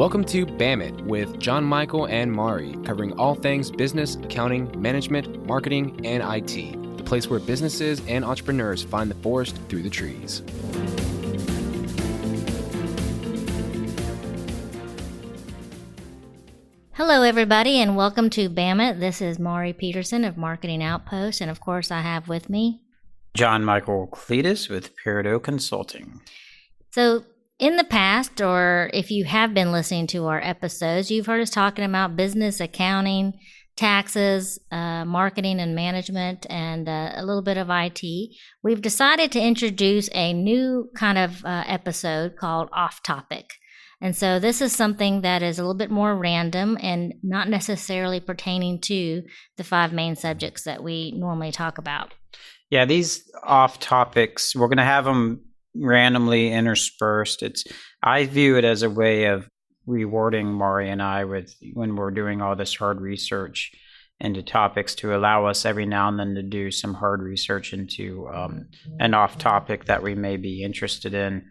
Welcome to BAM It with John Michael and Mari, covering all things business, accounting, management, marketing, and IT, the place where businesses and entrepreneurs find the forest through the trees. Hello, everybody, and welcome to BAM It. This is Mari Peterson of Marketing Outpost, and of course, I have with me John Michael Cletus with Peridot Consulting. So, in the past, or if you have been listening to our episodes, you've heard us talking about business, accounting, taxes, marketing and management, and a little bit of IT. We've decided to introduce a new kind of episode called Off Topic. And so this is something that is a little bit more random and not necessarily pertaining to the five main subjects that we normally talk about. Yeah, these off topics, we're going to have them randomly interspersed. I view it as a way of rewarding Mari and I when we're doing all this hard research into topics, to allow us every now and then to do some hard research into an off topic that we may be interested in.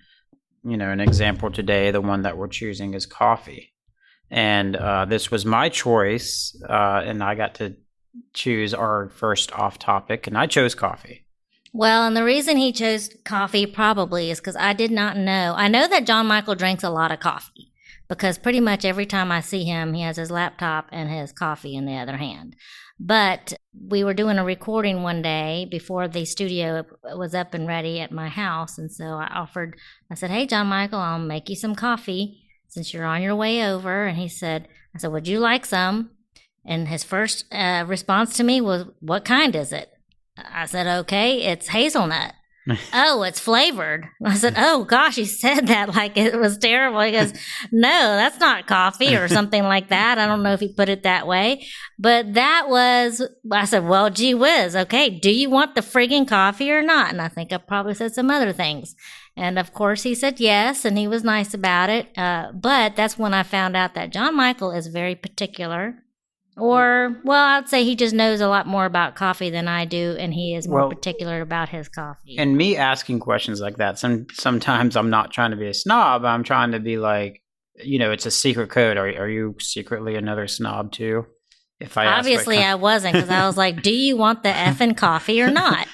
You know, an example today, the one that we're choosing is coffee. And this was my choice, and I got to choose our first off topic, and I chose coffee. Well, and the reason he chose coffee probably is because I did not know. I know that John Michael drinks a lot of coffee because pretty much every time I see him, he has his laptop and his coffee in the other hand. But we were doing a recording one day before the studio was up and ready at my house. And so I said, hey, John Michael, I'll make you some coffee since you're on your way over. And I said, would you like some? And his first response to me was, what kind is it? I said, okay, it's hazelnut. Oh, it's flavored. I said, oh, gosh, he said that like it was terrible. He goes, no, that's not coffee or something like that. I don't know if he put it that way. But I said, well, gee whiz. Okay, do you want the friggin' coffee or not? And I think I probably said some other things. And of course, he said yes, and he was nice about it. But that's when I found out that John Michael is very particular. I'd say he just knows a lot more about coffee than I do, and he is more particular about his coffee. And me asking questions like that, sometimes I'm not trying to be a snob. I'm trying to be like, it's a secret code. Are you secretly another snob too? If I Obviously, I wasn't, because I was like, do you want the effing coffee or not?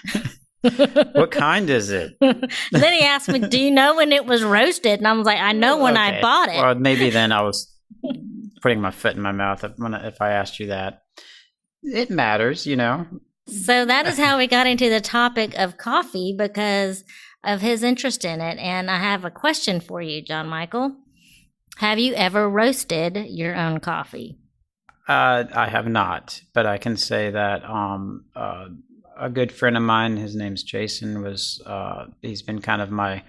What kind is it? Then he asked me, do you know when it was roasted? And I was like, I know when I bought it. Well, maybe then I was putting my foot in my mouth if I asked you that. It matters, So that is how we got into the topic of coffee, because of his interest in it. And I have a question for you, John Michael. Have you ever roasted your own coffee? I have not, but I can say that a good friend of mine, his name's Jason, he's been kind of my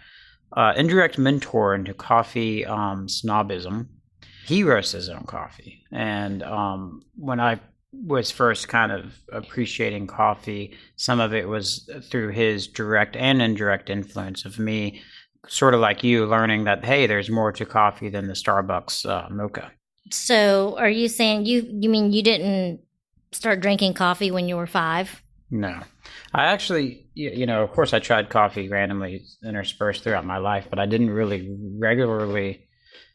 indirect mentor into coffee snobism. He roasts his own coffee. And when I was first kind of appreciating coffee, some of it was through his direct and indirect influence of me, sort of like you, learning that, hey, there's more to coffee than the Starbucks mocha. So are you saying you mean you didn't start drinking coffee when you were 5? No. I actually, of course I tried coffee randomly interspersed throughout my life, but I didn't really regularly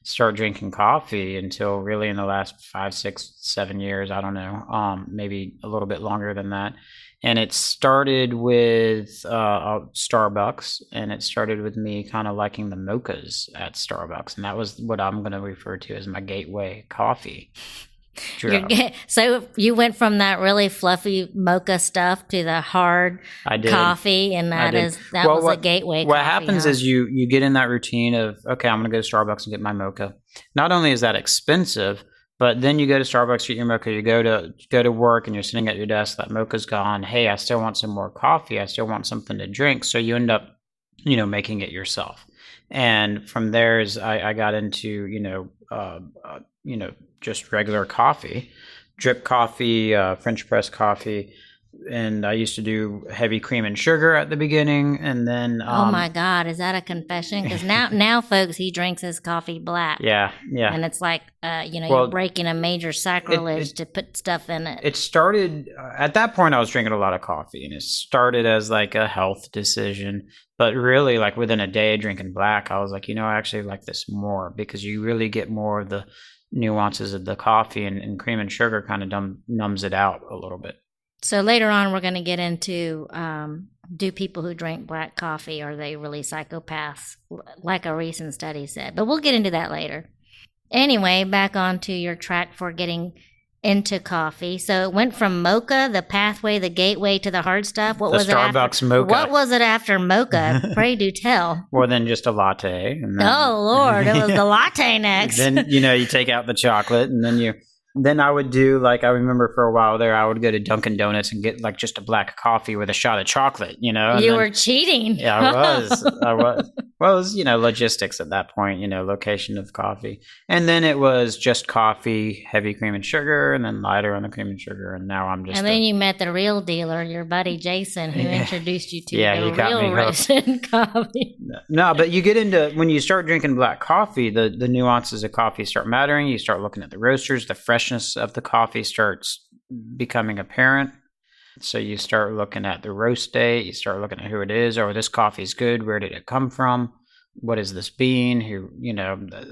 start drinking coffee until really in the last 5, 6, 7 years. I don't know, maybe a little bit longer than that. And it started with Starbucks, and it started with me kind of liking the mochas at Starbucks. And that was what I'm going to refer to as my gateway coffee. So you went from that really fluffy mocha stuff to the hard coffee, and that was a gateway. What coffee, happens is you get in that routine of, okay, I'm going to go to Starbucks and get my mocha. Not only is that expensive, but then you go to Starbucks, get your mocha, you go to work, and you're sitting at your desk, that mocha's gone. Hey, I still want some more coffee. I still want something to drink. So you end up, making it yourself. And from there, I got into, just regular coffee, drip coffee, French press coffee. And I used to do heavy cream and sugar at the beginning, and then Oh my God, is that a confession? Because now, folks, he drinks his coffee black. yeah. And it's like, you're Well, breaking a major sacrilege to put stuff in it. It started at that point. I was drinking a lot of coffee, and it started as like a health decision. But really, like within a day of drinking black, I was like, I actually like this more because you really get more of the nuances of the coffee, and cream and sugar kind of numbs it out a little bit. So later on, we're going to get into do people who drink black coffee, are they really psychopaths, like a recent study said? But we'll get into that later. Anyway, back onto your track for getting into coffee. So it went from mocha, the pathway, the gateway, to the hard stuff. What was Starbucks it after mocha? What was it after mocha? Pray do tell. More than just a latte. And then, oh Lord, it was the latte next. Then you take out the chocolate, and then I would do, like, I remember for a while there, I would go to Dunkin' Donuts and get like just a black coffee with a shot of chocolate, You were cheating. Yeah, I was. Well, it was, logistics at that point, location of coffee. And then it was just coffee, heavy cream and sugar, and then lighter on the cream and sugar. And now I'm just. And then you met the real dealer, your buddy Jason, who introduced you to the he got real me roasted coffee. No, but you get into, when you start drinking black coffee, the nuances of coffee start mattering. You start looking at the roasters, the freshness of the coffee starts becoming apparent. So you start looking at the roast date, you start looking at who it is, or this coffee is good, where did it come from? What is this bean? Who,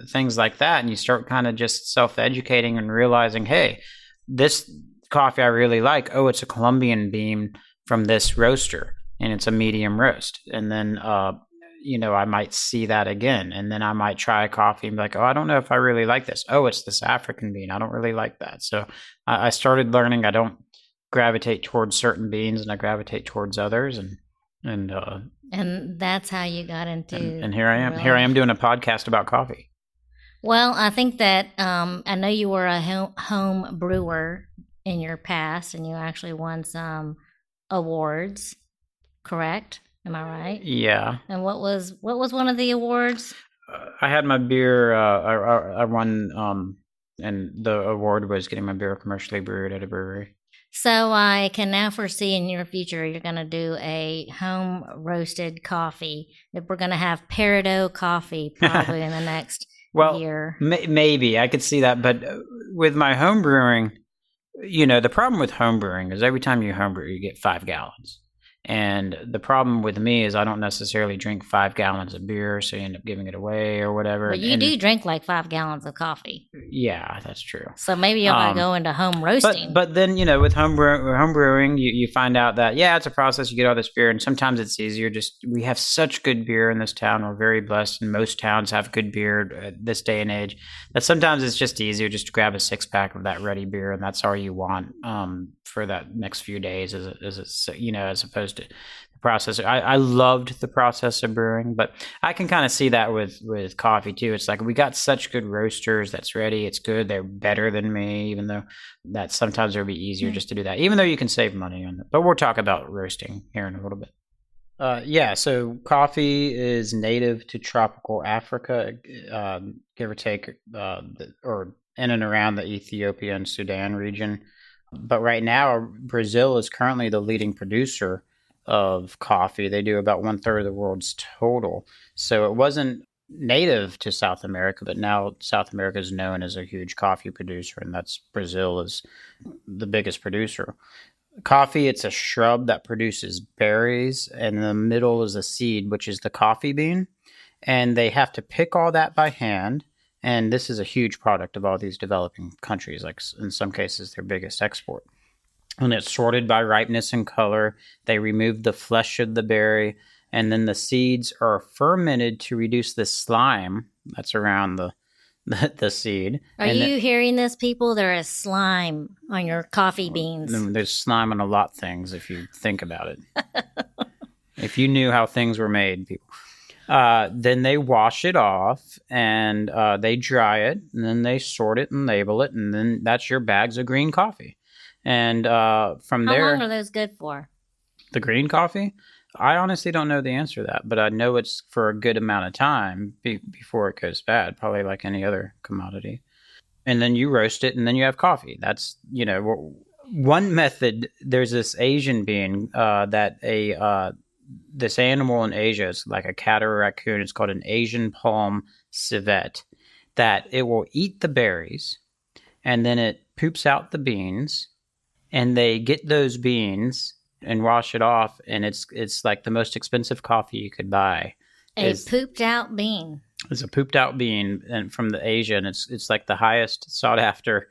things like that. And you start kind of just self-educating and realizing, hey, this coffee I really like, it's a Colombian bean from this roaster, and it's a medium roast. And then, I might see that again, and then I might try a coffee and be like, I don't know if I really like this. It's this African bean. I don't really like that. So I started learning I don't gravitate towards certain beans, and I gravitate towards others, and that's how you got into. And here I am. Here I am doing a podcast about coffee. Well, I think that I know you were a home brewer in your past, and you actually won some awards. Correct? Am I right? Yeah. And what was one of the awards? I had my beer. I won, and the award was getting my beer commercially brewed at a brewery. So I can now foresee in your future you're going to do a home roasted coffee. That we're going to have Peridot coffee probably in the next year. Maybe I could see that, but with my home brewing, the problem with home brewing is every time you home brew, you get 5 gallons. And the problem with me is I don't necessarily drink 5 gallons of beer, so you end up giving it away or whatever. But you do drink like 5 gallons of coffee. Yeah, that's true. So maybe you're going to go into home roasting. But then, with home brewing, you find out that, it's a process. You get all this beer, and sometimes it's easier. We have such good beer in this town. We're very blessed, and most towns have good beer at this day and age, that sometimes it's just easier just to grab a 6-pack of that ready beer, and that's all you want for that next few days, as opposed to the process. I loved the process of brewing, but I can kind of see that with coffee too. It's like we got such good roasters that's ready. It's good. They're better than me, even though that sometimes it would be easier just to do that, even though you can save money on it. But we'll talk about roasting here in a little bit. So coffee is native to tropical Africa, give or take, or in and around the Ethiopia and Sudan region. But right now, Brazil is currently the leading producer of coffee. They do about 1/3 of the world's total. So it wasn't native to South America, but now South America is known as a huge coffee producer, and that's Brazil is the biggest producer. Coffee, it's a shrub that produces berries, and in the middle is a seed, which is the coffee bean. And they have to pick all that by hand. And this is a huge product of all these developing countries, like in some cases their biggest export. And it's sorted by ripeness and color. They remove the flesh of the berry, and then the seeds are fermented to reduce the slime that's around the seed. Are you hearing this, people? There is slime on your coffee beans. There's slime on a lot of things if you think about it. If you knew how things were made, people. Then they wash it off, and they dry it, and then they sort it and label it, and then that's your bags of green coffee. And from there... How long are those good for? The green coffee? I honestly don't know the answer to that, but I know it's for a good amount of time before it goes bad, probably like any other commodity. And then you roast it, and then you have coffee. That's, One method, there's this Asian bean this animal in Asia is like a cat or a raccoon. It's called an Asian palm civet, that it will eat the berries and then it poops out the beans, and they get those beans and wash it off, and it's like the most expensive coffee you could buy. A pooped out bean. It's a pooped out bean and from the Asia, and it's like the highest sought after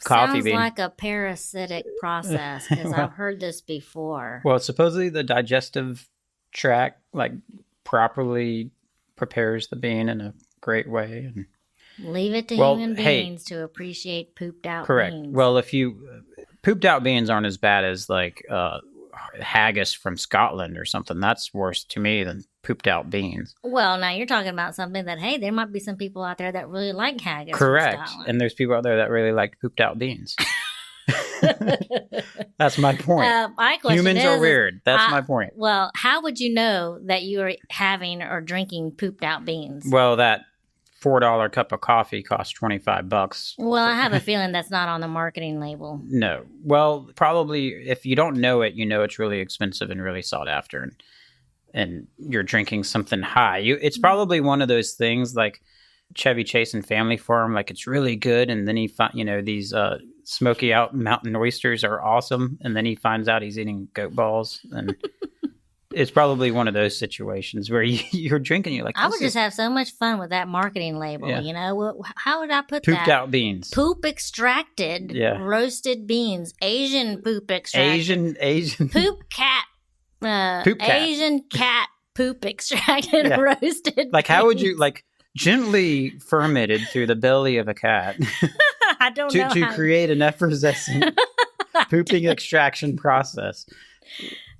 coffee Sounds bean. like a parasitic process, because I've heard this before. Well, supposedly the digestive tract like properly prepares the bean in a great way. And leave it to human beings to appreciate pooped out correct. beans. Well, if you pooped out beans aren't as bad as like haggis from Scotland or something. That's worse to me than pooped out beans. Well, now you're talking about something that, hey, there might be some people out there that really like haggis. Correct. And there's people out there that really like pooped out beans. That's my point. My question Humans are weird. That's my point. Well, how would you know that you are having or drinking pooped out beans? Well, that $4 cup of coffee costs $25. Well, I have a feeling that's not on the marketing label. No. Well, probably if you don't know it, you know it's really expensive and really sought after, and you're drinking something high. It's probably one of those things like Chevy Chase and Family Farm, like it's really good, and then he these smoky out mountain oysters are awesome, and then he finds out he's eating goat balls, and it's probably one of those situations where you're drinking, you're like, I would just have so much fun with that marketing label. Yeah. You know, how would I put pooped that? out beans, Poop extracted, roasted beans, Asian poop extracted, Asian poop cat, poop cat. Asian cat poop extracted, roasted. Like, how would beans. you like gently fermented through the belly of a cat? I don't know to create an effervescent pooping extraction process.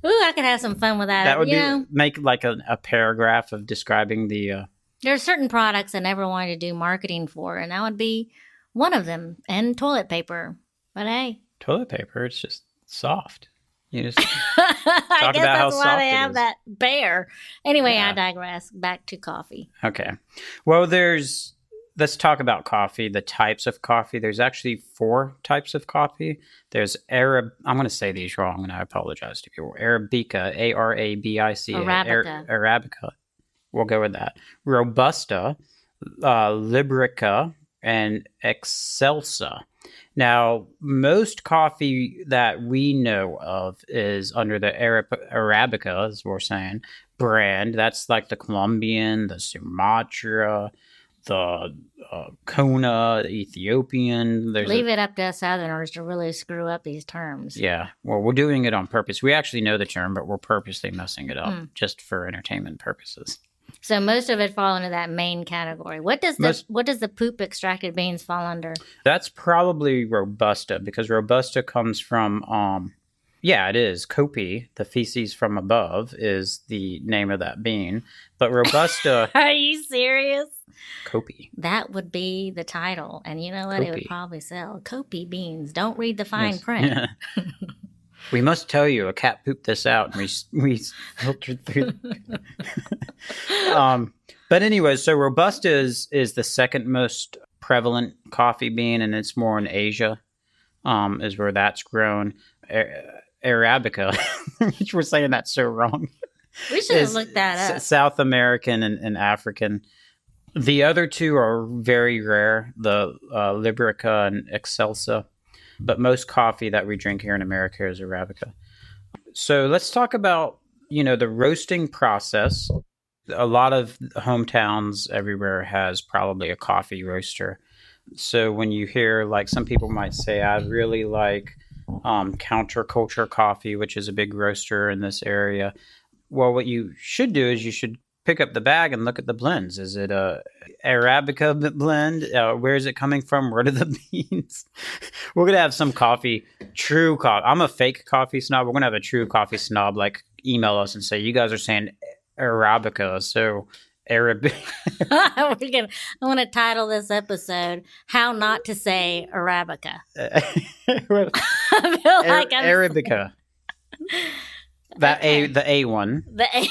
Ooh, I could have some fun with that. That would make like a paragraph of describing the. There are certain products I never wanted to do marketing for, and that would be one of them. And toilet paper, but hey, toilet paper. It's just soft. You just I guess about how that's why soft they it have is. that bear. Anyway, Yeah. I digress. Back to coffee. Okay. Well, let's talk about coffee, the types of coffee. There's actually 4 types of coffee. There's I'm going to say these wrong, and I apologize to people. Arabica, Arabica. Arabica. Arabica. We'll go with that. Robusta, Liberica, and Excelsa. Now, most coffee that we know of is under the Arabica, as we're saying, brand. That's like the Colombian, the Sumatra, the Kona, the Ethiopian. Leave it up to us Southerners to really screw up these terms. Yeah, well, we're doing it on purpose. We actually know the term, but we're purposely messing it up just for entertainment purposes. So most of it fall into that main category. What does the poop extracted beans fall under? That's probably Robusta, because Robusta comes from it is Kopi. The feces from above is the name of that bean, but Robusta. Are you serious? Kopi. That would be the title, and you know what? It would probably sell. Kopi beans. Don't read the fine print. Yeah. We must tell you, a cat pooped this out, and we filtered through. But anyway, so Robusta is the second most prevalent coffee bean, and it's more in Asia, is where that's grown. Arabica, which we're saying that's so wrong. We should have looked that up. South American and African. The other 2 are very rare, the Liberica and Excelsa. But most coffee that we drink here in America is Arabica. So let's talk about, the roasting process. A lot of hometowns everywhere has probably a coffee roaster. So when you hear, like, some people might say, I really like Counterculture Coffee, which is a big roaster in this area. Well, what you should do is you should pick up the bag and look at the blends. Is it a Arabica blend? Where is it coming from? What are the beans? We're going to have some true coffee. I'm a fake coffee snob. We're going to have a true coffee snob email us and say, you guys are saying Arabica, so Arabic. I want to title this episode, How Not to Say Arabica. I feel like Arabica. The A one. The A.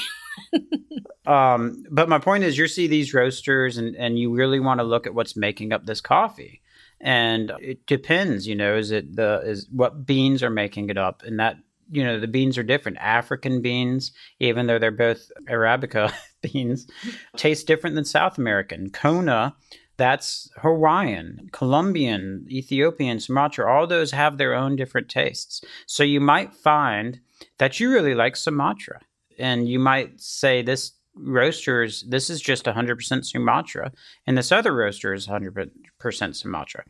But my point is, you see these roasters and you really want to look at what's making up this coffee. And it depends, is what beans are making it up. And that, the beans are different. African beans, even though they're both Arabica beans, taste different than South American. Kona, that's Hawaiian, Colombian, Ethiopian, Sumatra. All those have their own different tastes. So you might find that you really like Sumatra. And you might say this is just 100% Sumatra, and this other roaster is 100% Sumatra.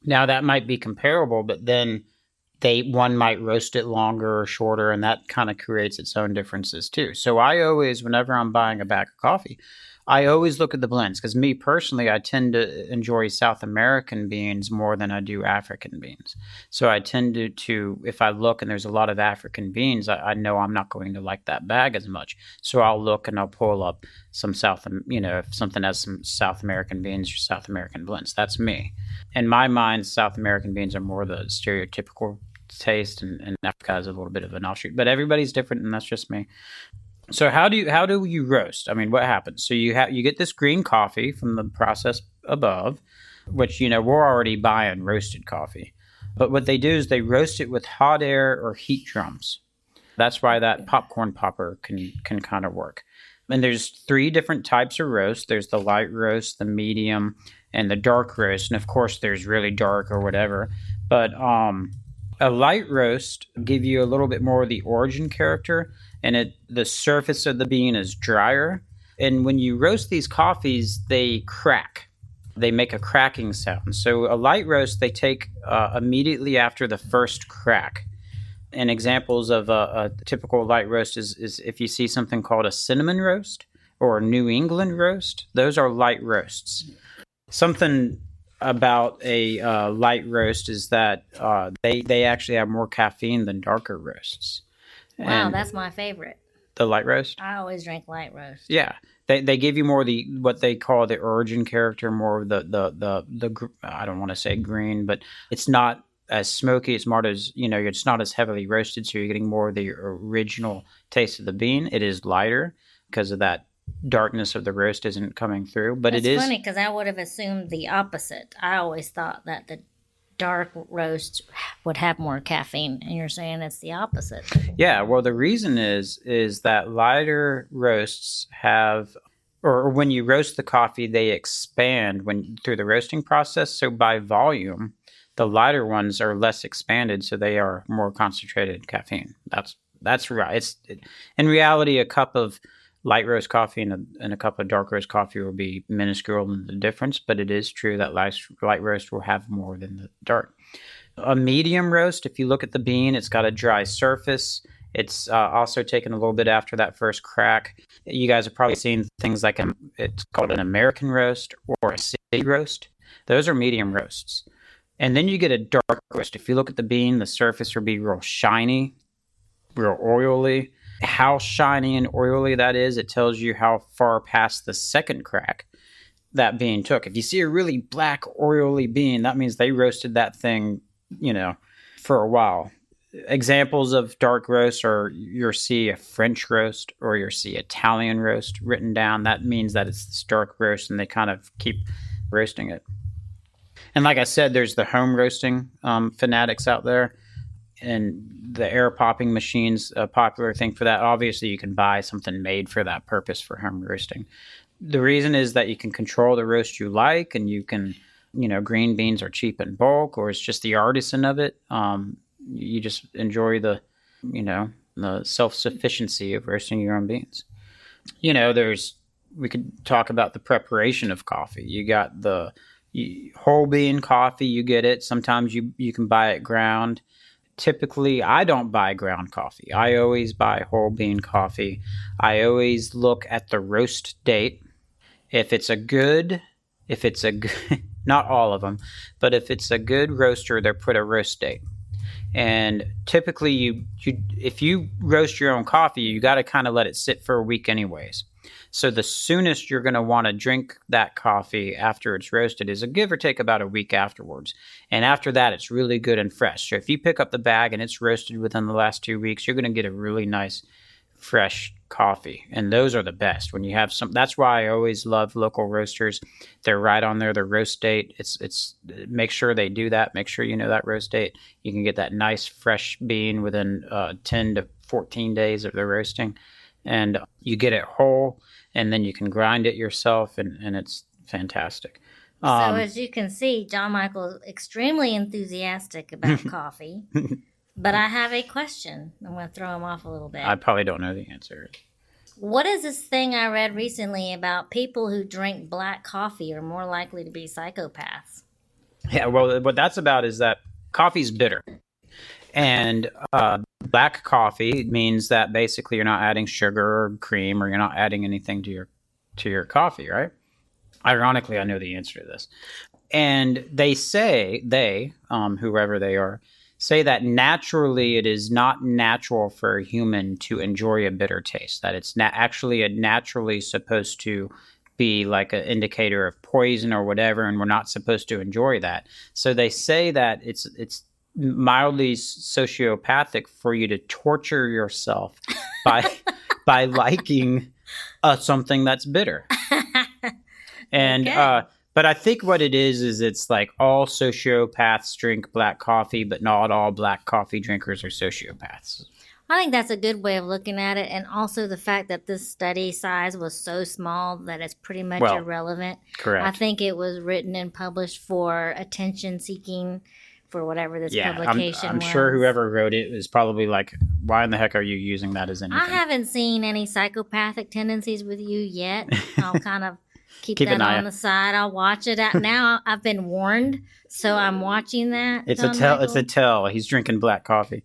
Now that might be comparable, but then one might roast it longer or shorter, and that kind of creates its own differences too. So I always, whenever I'm buying a bag of coffee, I always look at the blends, because me personally, I tend to enjoy South American beans more than I do African beans. So I tend to if I look and there's a lot of African beans, I know I'm not going to like that bag as much. So I'll look and I'll pull up some if something has some South American beans or South American blends. That's me. In my mind, South American beans are more the stereotypical taste, and Africa has a little bit of an offshoot. But everybody's different, and that's just me. So how do you roast? I mean, what happens? So you get this green coffee from the process above, which we're already buying roasted coffee. But what they do is they roast it with hot air or heat drums. That's why that popcorn popper can kind of work. And there's 3 different types of roast. There's the light roast, the medium, and the dark roast. And of course, there's really dark or whatever. But a light roast give you a little bit more of the origin character, and the surface of the bean is drier. And when you roast these coffees, they crack. They make a cracking sound. So a light roast, they take immediately after the first crack. And examples of a typical light roast is if you see something called a cinnamon roast or a New England roast, those are light roasts. Something about a light roast is that they actually have more caffeine than darker roasts. Wow, And that's my favorite. the light roast? I always drink light roast. Yeah. They give you more what they call the origin character, more of the I don't want to say green, but it's not as smoky. It's more as, it's not as heavily roasted, so you're getting more of the original taste of the bean. It is lighter because of that darkness of the roast isn't coming through, but It's it is funny because I would have assumed the opposite. I always thought that the dark roast would have more caffeine, and you're saying it's the opposite. Yeah, well, the reason is that lighter roasts have, or when you roast the coffee, they expand through the roasting process. So by volume, the lighter ones are less expanded, so they are more concentrated caffeine. That's right. In reality, a cup of light roast coffee and a cup of dark roast coffee will be minuscule in the difference, but it is true that light roast will have more than the dark. A medium roast, if you look at the bean, it's got a dry surface. It's also taken a little bit after that first crack. You guys have probably seen things like it's called an American roast or a city roast. Those are medium roasts. And then you get a dark roast. If you look at the bean, the surface will be real shiny, real oily. How shiny and oily that is, it tells you how far past the second crack that bean took. If you see a really black, oily bean, that means they roasted that thing, for a while. Examples of dark roast are you'll see a French roast or you'll see Italian roast written down. That means that it's this dark roast, and they kind of keep roasting it. And like I said, there's the home roasting fanatics out there. And the air popping machine's a popular thing for that. Obviously, you can buy something made for that purpose for home roasting. The reason is that you can control the roast you like, and you can, green beans are cheap in bulk, or it's just the artisan of it. You just enjoy the self-sufficiency of roasting your own beans. We could talk about the preparation of coffee. You got the whole bean coffee, you get it. Sometimes you can buy it ground. Typically, I don't buy ground coffee. I always buy whole bean coffee. I always look at the roast date. If it's a good, not all of them, but if it's a good roaster, they'll put a roast date. And typically, if you roast your own coffee, you got to kind of let it sit for a week anyways. So the soonest you're going to want to drink that coffee after it's roasted is a give or take about a week afterwards. And after that, it's really good and fresh. So if you pick up the bag and it's roasted within the last 2 weeks, you're going to get a really nice, fresh coffee, and those are the best. When you have some, that's why I always love local roasters. They're right on there. The roast date. It's make sure they do that. Make sure you know that roast date. You can get that nice fresh bean within 10 to 14 days of the roasting, and you get it whole, and then you can grind it yourself, and it's fantastic. So as you can see, John Michael is extremely enthusiastic about coffee. But I have a question. I'm going to throw him off a little bit. I probably don't know the answer. What is this thing I read recently about people who drink black coffee are more likely to be psychopaths? Yeah, well, what that's about is that coffee's bitter. And black coffee means that basically you're not adding sugar or cream, or you're not adding anything to your coffee, right? Ironically, I know the answer to this. And they say, whoever they are, say that naturally it is not natural for a human to enjoy a bitter taste, that it's actually naturally supposed to be like an indicator of poison or whatever, and we're not supposed to enjoy that. So they say that it's mildly sociopathic for you to torture yourself by liking something that's bitter. And Okay. but I think what it is it's like all sociopaths drink black coffee, but not all black coffee drinkers are sociopaths. I think that's a good way of looking at it. And also the fact that this study size was so small that it's pretty much irrelevant. Correct. I think it was written and published for attention seeking for whatever this publication I'm was. sure whoever wrote it is probably like, why in the heck are you using that as anything? I haven't seen any psychopathic tendencies with you yet. I'll kind of keep an that eye on the side. I'll watch it out. Now I've been warned, so I'm watching that. It's John a tell. Michael. It's a tell. He's drinking black coffee.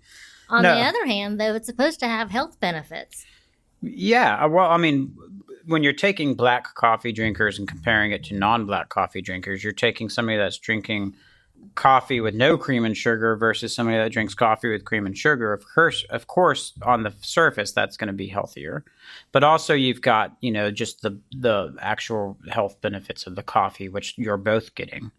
On No. the other hand, though, it's supposed to have health benefits. Yeah. Well, I mean, when you're taking black coffee drinkers and comparing it to non-black coffee drinkers, you're taking somebody that's drinking coffee with no cream and sugar versus somebody that drinks coffee with cream and sugar. Of course, on the surface, that's going to be healthier. But also you've got, just the actual health benefits of the coffee, which you're both getting.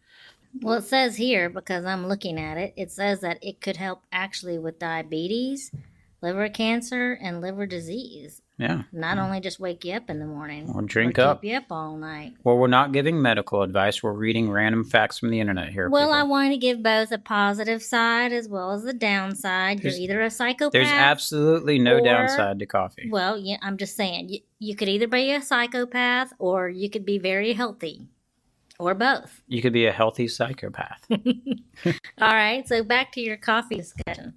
Well, it says here, because I'm looking at it, it says that it could help actually with diabetes, liver cancer, and liver disease. Yeah. Not only just wake you up in the morning. Or drink or up. Keep you up all night. Well, we're not giving medical advice. We're reading random facts from the internet here. Well, people. I want to give both a positive side as well as the downside. You're either a psychopath. There's absolutely no or- downside to coffee. Well, yeah, I'm just saying, you could either be a psychopath or you could be very healthy. Or both. You could be a healthy psychopath. All right, so back to your coffee discussion.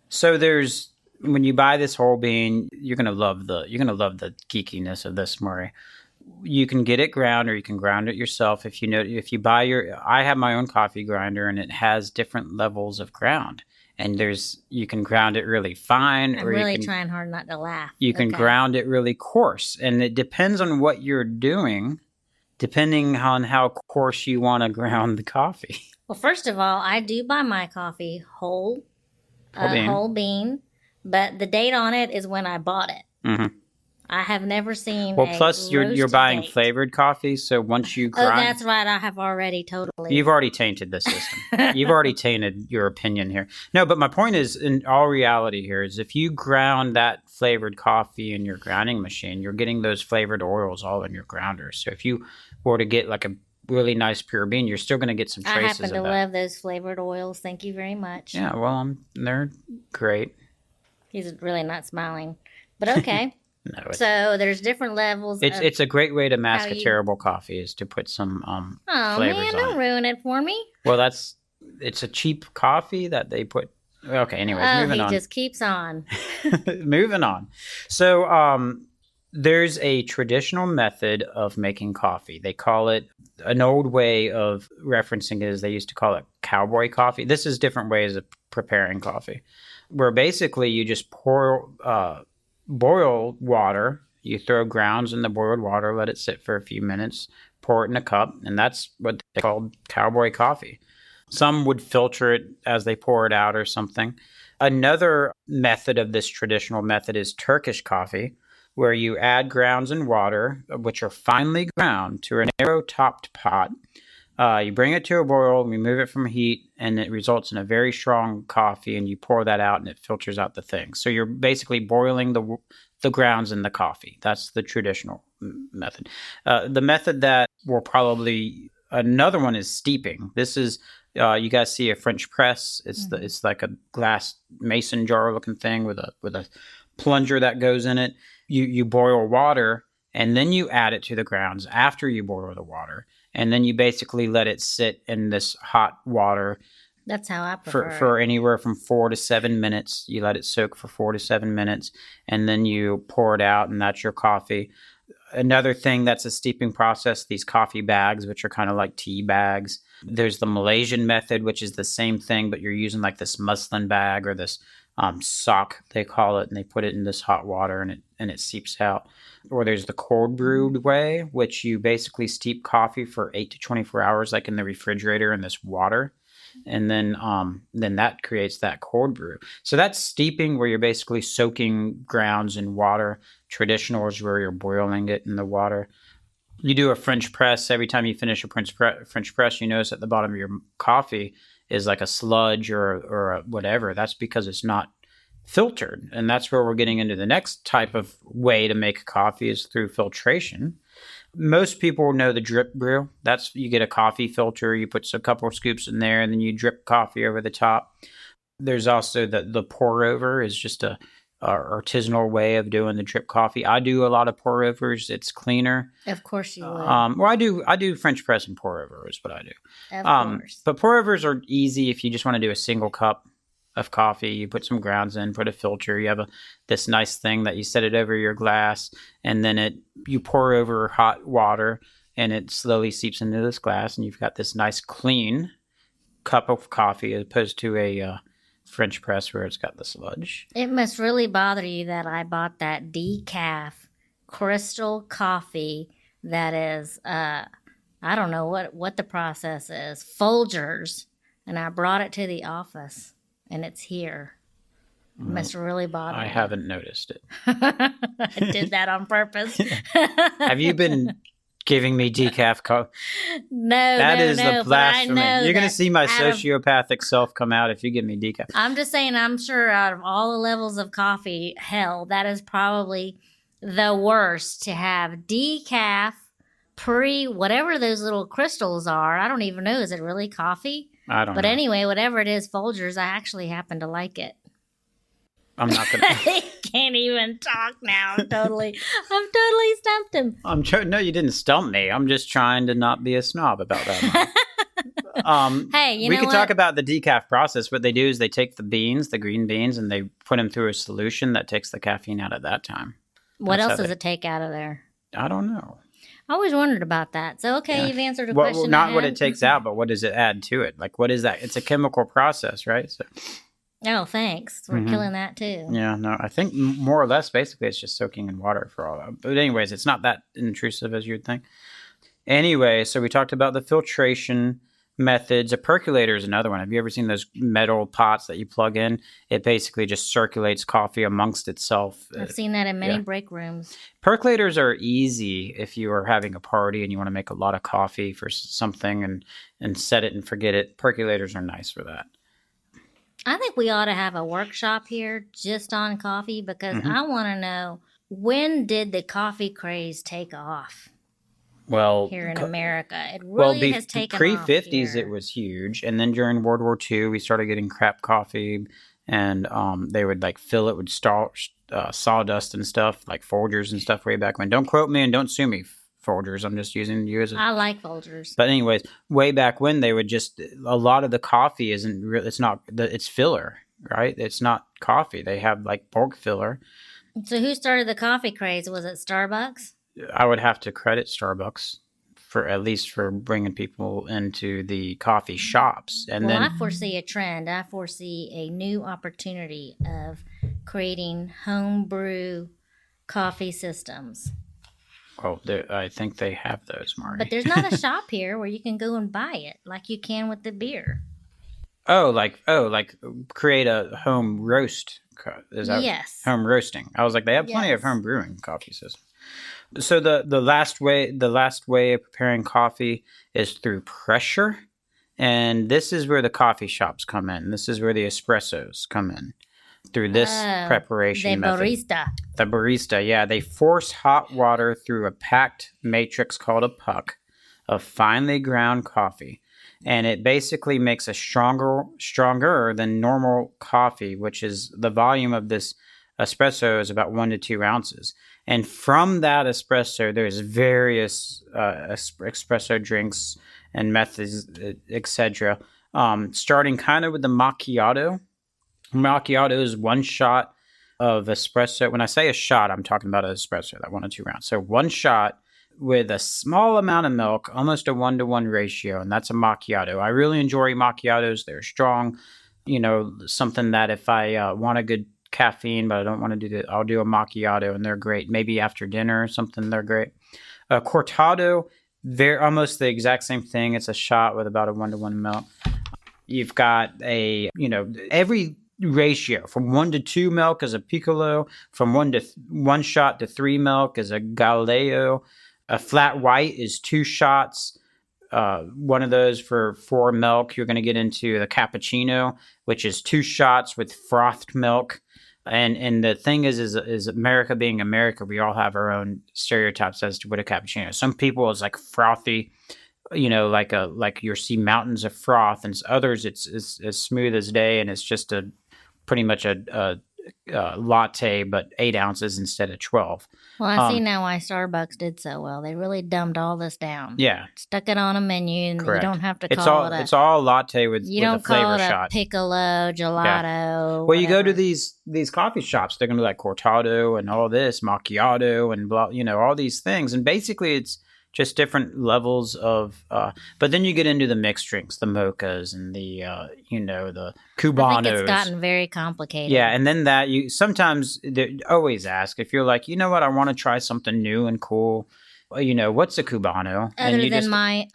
So when you buy this whole bean, you're gonna love the geekiness of this, Murray. You can get it ground, or you can ground it yourself. If you buy I have my own coffee grinder, and it has different levels of ground. And you can ground it really fine, I'm really trying hard not to laugh. You can ground it really coarse, and it depends on what you're doing. Depending on how coarse you want to ground the coffee. Well, first of all, I do buy my coffee whole bean, but the date on it is when I bought it. Mm-hmm. I have never seen. Well, plus you're buying date. flavored coffee, so once you Oh, grind, that's right. I have already totally. you've already tainted the system. You've already tainted your opinion here. No, but my point is, in all reality here, is if you ground that flavored coffee in your grinding machine, you're getting those flavored oils all in your grounders. So if you were to get like a really nice pure bean, you're still going to get some traces I of that. happen to love those flavored oils. Thank you very much. Yeah, well, they're great. He's really not smiling, but okay. No, so there's different levels. It's a great way to mask a you- terrible coffee is to put some Oh flavors man, on don't it. ruin it for me. Well, it's a cheap coffee that they put. Okay, anyways, moving he on. just keeps on. Moving on. So there's a traditional method of making coffee. They call it, an old way of referencing it is they used to call it cowboy coffee. This is different ways of preparing coffee, where basically you just boil water. You throw grounds in the boiled water, let it sit for a few minutes, pour it in a cup, and that's what they call cowboy coffee. Some would filter it as they pour it out or something. Another method of this traditional method is Turkish coffee, where you add grounds and water, which are finely ground, to a narrow-topped pot. You bring it to a boil, remove it from heat, and it results in a very strong coffee, and you pour that out and it filters out the thing. So you're basically boiling the grounds in the coffee. That's the traditional method. The method that will probably, another one is steeping. This is, you guys see a French press. It's like a glass mason jar looking thing with a plunger that goes in it. You boil water and then you add it to the grounds after you boil the water. And then you basically let it sit in this hot water. That's how I prefer for anywhere from 4 to 7 minutes. You let it soak for 4 to 7 minutes, and then you pour it out, and that's your coffee. Another thing that's a steeping process, these coffee bags, which are kind of like tea bags. There's the Malaysian method, which is the same thing, but you're using like this muslin bag or this sock, they call it, and they put it in this hot water and it seeps out. Or there's the cold brewed way, which you basically steep coffee for 8 to 24 hours, like in the refrigerator in this water. And then that creates that cold brew. So that's steeping, where you're basically soaking grounds in water. Traditional is where you're boiling it in the water. You do a French press. Every time you finish a French press, you notice at the bottom of your coffee is like a sludge or a whatever. That's because it's not filtered. And that's where we're getting into the next type of way to make coffee, is through filtration. Most people know the drip brew. That's, you get a coffee filter, you put a couple of scoops in there, and then you drip coffee over the top. There's also the pour over, is just a artisanal way of doing the drip coffee. I do a lot of pour overs. It's cleaner. Of course you would. Well, I do French press and pour over is what I do. Of course. But pour overs are easy if you just want to do a single cup of coffee. You put some grounds in, put a filter. You have this nice thing that you set it over your glass, and then you pour over hot water, and it slowly seeps into this glass, and you've got this nice clean cup of coffee, as opposed to a French press where it's got the sludge. It must really bother you that I bought that decaf crystal coffee that is, I don't know what the process is, Folgers, and I brought it to the office, and it's here. It must really bother me. I haven't noticed it. I did that on purpose. Have you been giving me decaf coffee? No, that is the blasphemy. You're going to see my sociopathic sociopathic self come out if you give me decaf. I'm just saying, I'm sure out of all the levels of coffee, hell, that is probably the worst, to have decaf whatever those little crystals are. I don't even know. Is it really coffee? I don't know. But anyway, whatever it is, Folgers, I actually happen to like it. I'm not going to. He can't even talk now. I've totally stumped him. No, you didn't stump me. I'm just trying to not be a snob about that. Hey, we could talk about the decaf process. What they do is they take the green beans, and they put them through a solution that takes the caffeine out at that time. What else does it take out of there? I don't know. I always wondered about that. So, okay, you've answered a question. Well, not what it takes out, but what does it add to it? Like, what is that? It's a chemical process, right? So. Oh, thanks. We're killing that too. Yeah, no, I think more or less, basically, it's just soaking in water for all that. But anyways, it's not that intrusive as you'd think. Anyway, so we talked about the filtration methods. A percolator is another one. Have you ever seen those metal pots that you plug in? It basically just circulates coffee amongst itself. I've seen that in many break rooms. Percolators are easy if you are having a party and you want to make a lot of coffee for something and set it and forget it. Percolators are nice for that. I think we ought to have a workshop here just on coffee, because I want to know, when did the coffee craze take off? Well, here in America, it really has taken off. Pre-50s, it was huge, and then during World War II, we started getting crap coffee, and they would like fill it with sawdust and stuff, like Folgers and stuff way back when. Don't quote me and don't sue me, Folgers. I'm just using you as I like Folgers. But anyways, way back when, they would just, a lot of the coffee isn't real. It's filler, right? It's not coffee. They have like bulk filler. So who started the coffee craze? Was it Starbucks? I would have to credit Starbucks for bringing people into the coffee shops. And then I foresee a trend. I foresee a new opportunity of creating home brew coffee systems. Oh, I think they have those, Mari. But there's not a shop here where you can go and buy it like you can with the beer. Like create a home roast. Is that yes. Home roasting. I was like, they have plenty of home brewing coffee systems. So the last way of preparing coffee is through pressure, and this is where the coffee shops come in. This is where the espressos come in through this Oh, the preparation method. barista. The barista, yeah, they force hot water through a packed matrix called a puck of finely ground coffee, and it basically makes a stronger than normal coffee, which is the volume of this espresso is about 1 to 2 ounces. And from that espresso, there's various espresso drinks and methods, etc. Starting kind of with the macchiato. Macchiato is one shot of espresso. When I say a shot, I'm talking about an espresso, that 1 to 2 ounce. So one shot with a small amount of milk, almost a 1-to-1 ratio, and that's a macchiato. I really enjoy macchiatos. They're strong, something that if I want a good caffeine, but I don't want to do that, I'll do a macchiato, and they're great. Maybe after dinner or something, they're great. Cortado, they're almost the exact same thing. It's a shot with about a 1-to-1 milk. You've got every ratio from 1 to 2 milk is a piccolo, from 1 shot to 3 milk is a galileo. A flat white is 2 shots. One of those for 4 milk. You're going to get into the cappuccino, which is 2 shots with frothed milk. And the thing is America being America, we all have our own stereotypes as to what a cappuccino is. Some people is like frothy, like you see mountains of froth, and others it's as smooth as day, and it's just pretty much a latte, but 8 ounces instead of 12. Well, I see now why Starbucks did so well. They really dumbed all this down. Yeah, Stuck it on a menu, and correct. You don't have to It's call all it a... it's all latte with You with don't a flavor call it shot. a piccolo, gelato, Well, you go to whatever. these coffee shops, they're going to be like cortado and all this, macchiato and blah, all these things. And basically it's just different levels of, but then you get into the mixed drinks, the mochas and the Cubanos. I think it's gotten very complicated. Yeah. And then that sometimes they always ask if you're like, you know what, I want to try something new and cool. What's a Cubano? Other than my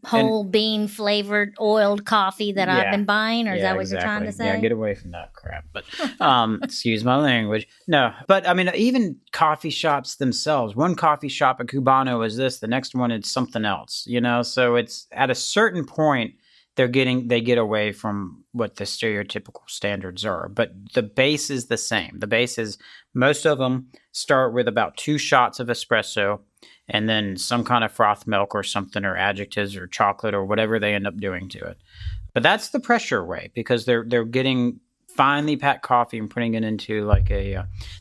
whole bean flavored oiled coffee that I've been buying, or is that what you're trying to say? Yeah, get away from that crap. But excuse my language. No, but I mean, even coffee shops themselves. One coffee shop, a Cubano is this. The next one is something else. So it's at a certain point they get away from what the stereotypical standards are. But the base is the same. The base is most of them start with about 2 shots of espresso, and then some kind of froth milk or something, or adjectives or chocolate or whatever they end up doing to it. But that's the pressure way, because they're getting finely packed coffee and putting it into like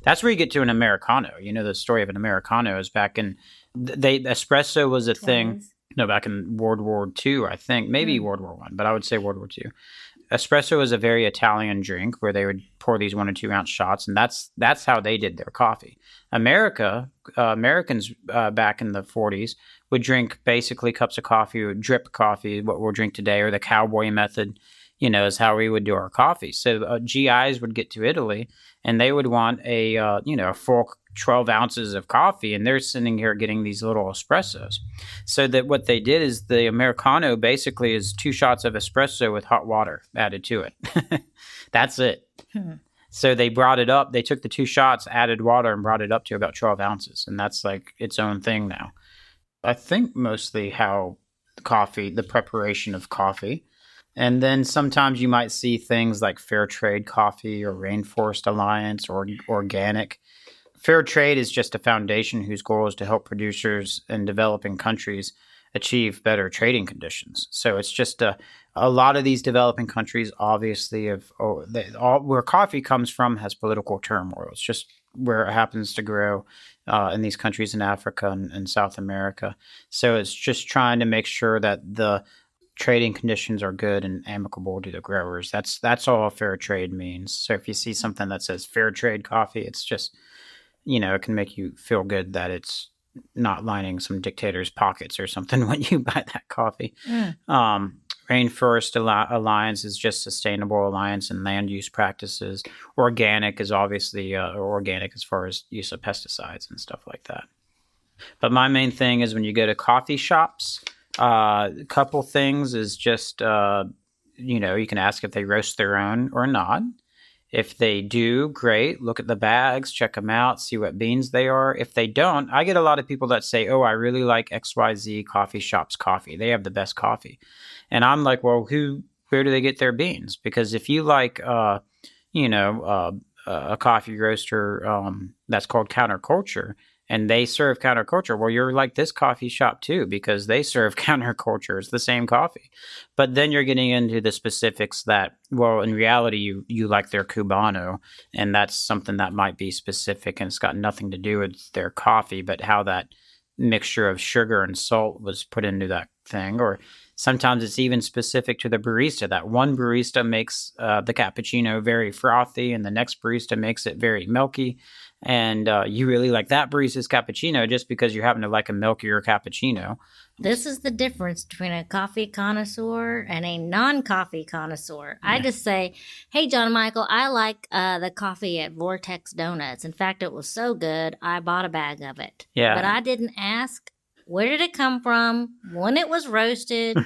that's where you get to an Americano. The story of an Americano is back in, espresso was a thing. No, back in World War II, I think, maybe World War I, but I would say World War II. Espresso is a very Italian drink where they would pour these 1 to 2 ounce shots, and that's how they did their coffee. Americans back in the 40s would drink basically cups of coffee, or drip coffee, what we'll drink today, or the cowboy method, is how we would do our coffee. So GIs would get to Italy, and they would want a full 12 ounces of coffee, and they're sitting here getting these little espressos. So that what they did is the Americano basically is 2 shots of espresso with hot water added to it. That's it. So they brought it up. They took the 2 shots, added water, and brought it up to about 12 ounces. And that's like its own thing now. I think mostly how the preparation of coffee. And then sometimes you might see things like fair trade coffee or Rainforest Alliance or organic. Fair trade is just a foundation whose goal is to help producers in developing countries achieve better trading conditions. So it's just a lot of these developing countries, obviously, where coffee comes from has political turmoil. It's just where it happens to grow in these countries in Africa and South America. So it's just trying to make sure that the trading conditions are good and amicable to the growers. That's all fair trade means. So if you see something that says fair trade coffee, it's just, it can make you feel good that it's not lining some dictator's pockets or something when you buy that coffee. Rainforest Alliance is just sustainable alliance and land use practices. Organic is obviously organic as far as use of pesticides and stuff like that. But my main thing is when you go to coffee shops, a couple things is just, you can ask if they roast their own or not. If they do, great. Look at the bags, check them out, see what beans they are. If they don't, I get a lot of people that say, oh, I really like XYZ coffee shop's coffee. They have the best coffee. And I'm like, well, where do they get their beans? Because if you like, a coffee roaster that's called Counterculture, and they serve counterculture, well, you're like this coffee shop too, because they serve counterculture. It's the same coffee. But then you're getting into the specifics that, well, in reality, you like their Cubano, and that's something that might be specific, and it's got nothing to do with their coffee, but how that mixture of sugar and salt was put into that thing. Or sometimes it's even specific to the barista. That one barista makes the cappuccino very frothy, and the next barista makes it very milky. And you really like that barista's cappuccino just because you happen to like a milkier cappuccino. This is the difference between a coffee connoisseur and a non-coffee connoisseur. I just say, hey, John Michael, I like the coffee at Vortex Donuts. In fact, it was so good, I bought a bag of it. Yeah. But I didn't ask, where did it come from? When it was roasted?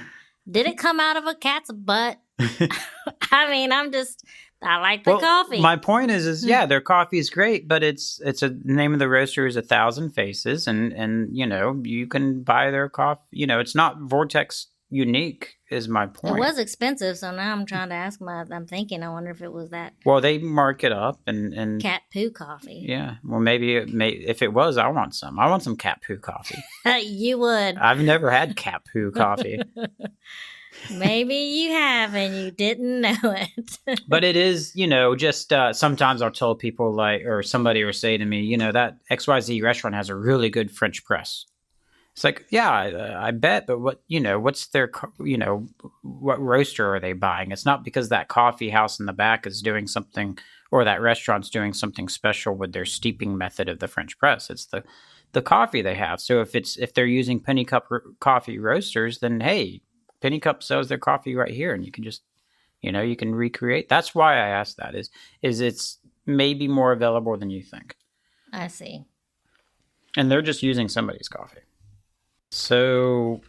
Did it come out of a cat's butt? I mean, I like the coffee. My point is their coffee is great, but it's the name of the roaster is 1,000 Faces, and you can buy their coffee. It's not Vortex unique, is my point. It was expensive, so now I'm trying to ask I'm thinking, I wonder if it was that. Well, they mark it up and cat poo coffee. Yeah, well, maybe if it was, I want some. I want some cat poo coffee. You would. I've never had cat poo coffee. Maybe you have and you didn't know it. But it is, just sometimes I'll tell people or somebody will say to me, that XYZ restaurant has a really good French press. It's like, yeah, I bet, but what's their, what roaster are they buying? It's not because that coffee house in the back is doing something, or that restaurant's doing something special with their steeping method of the French press. It's the coffee they have. So if they're using Penny Cup coffee roasters, then hey, Penny Cup sells their coffee right here, and you can just, you can recreate. That's why I asked that. Is it's maybe more available than you think. I see. And they're just using somebody's coffee. So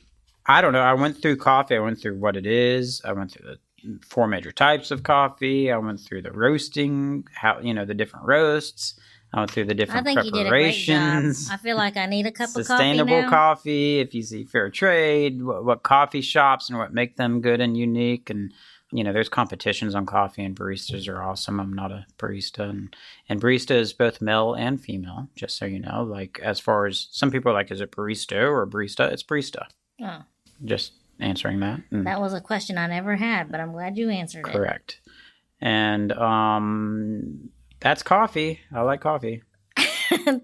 I don't know. I went through coffee. I went through what it is. I went through the 4 major types of coffee. I went through the roasting, how the different roasts. I went through the different preparations. You did a great job. I feel like I need a cup of coffee now. Sustainable coffee, if you see fair trade, what coffee shops and what make them good and unique. And, there's competitions on coffee, and baristas are awesome. I'm not a barista. And barista is both male and female, just so you know. Like, as far as some people are like, is it barista or barista? It's barista. Oh. Just answering that. That was a question I never had, but I'm glad you answered it. Correct. And, that's coffee. I like coffee.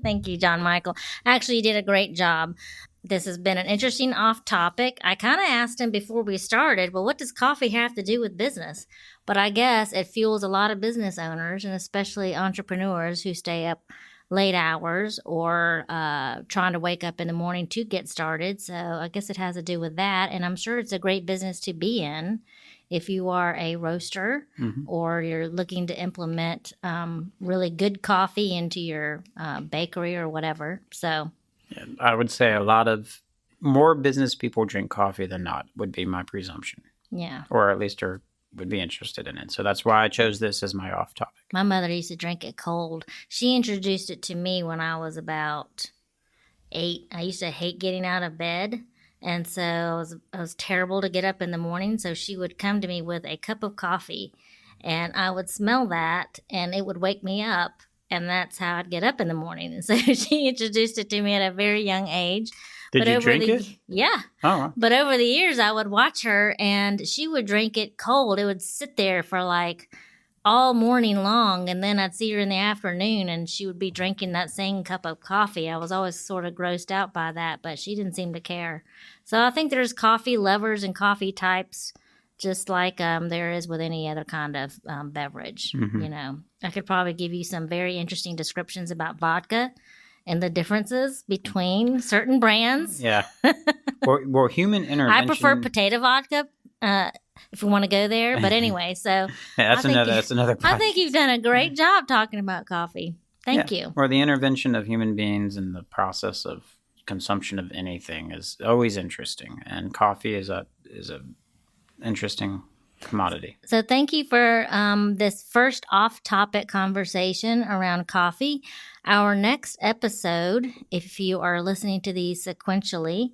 Thank you, John Michael. Actually, you did a great job. This has been an interesting off topic. I kind of asked him before we started, well, what does coffee have to do with business? But I guess it fuels a lot of business owners, and especially entrepreneurs who stay up late hours or trying to wake up in the morning to get started. So I guess it has to do with that. And I'm sure it's a great business to be in if you are a roaster or you're looking to implement really good coffee into your bakery or whatever. So yeah, I would say a lot of more business people drink coffee than not would be my presumption. Yeah. Or at least would be interested in it. So that's why I chose this as my off topic. My mother used to drink it cold. She introduced it to me when I was about 8. I used to hate getting out of bed. And so I was terrible to get up in the morning. So she would come to me with a cup of coffee, and I would smell that, and it would wake me up. And that's how I'd get up in the morning. And so she introduced it to me at a very young age. Did you drink it? Yeah. Oh. Wow. But over the years, I would watch her, and she would drink it cold. It would sit there for like all morning long, and then I'd see her in the afternoon, and she would be drinking that same cup of coffee. I was always sort of grossed out by that, but she didn't seem to care. So I think there's coffee lovers and coffee types, just like there is with any other kind of beverage. I could probably give you some very interesting descriptions about vodka and the differences between certain brands. Yeah. Well, human intervention. I prefer potato vodka. If we want to go there, but anyway, so yeah, that's another. I think you've done a great job talking about coffee. Thank you. Or the intervention of human beings in the process of consumption of anything is always interesting, and coffee is a interesting commodity. So thank you for this first off-topic conversation around coffee. Our next episode, if you are listening to these sequentially,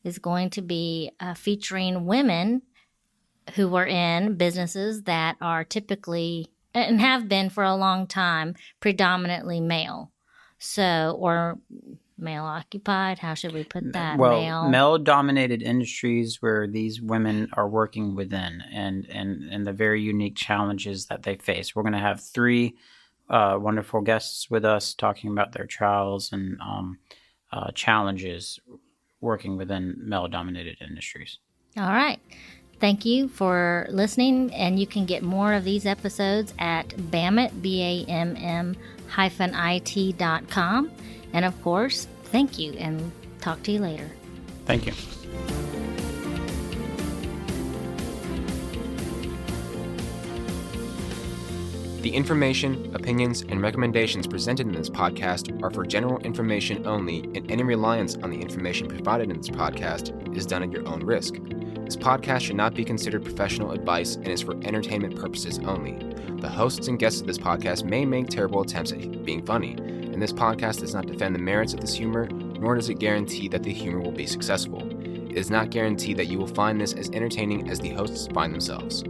is going to be featuring women who are in businesses that are typically, and have been for a long time, predominantly male. So, or male occupied, how should we put that? Well, male-dominated industries where these women are working within and the very unique challenges that they face. We're going to have 3 wonderful guests with us talking about their trials and challenges working within male-dominated industries. All right. Thank you for listening, and you can get more of these episodes at BAMMIT, BAMM-IT.com. And of course, thank you, and talk to you later. Thank you. The information, opinions, and recommendations presented in this podcast are for general information only, and any reliance on the information provided in this podcast is done at your own risk. This podcast should not be considered professional advice and is for entertainment purposes only. The hosts and guests of this podcast may make terrible attempts at being funny, and this podcast does not defend the merits of this humor, nor does it guarantee that the humor will be successful. It is not guaranteed that you will find this as entertaining as the hosts find themselves.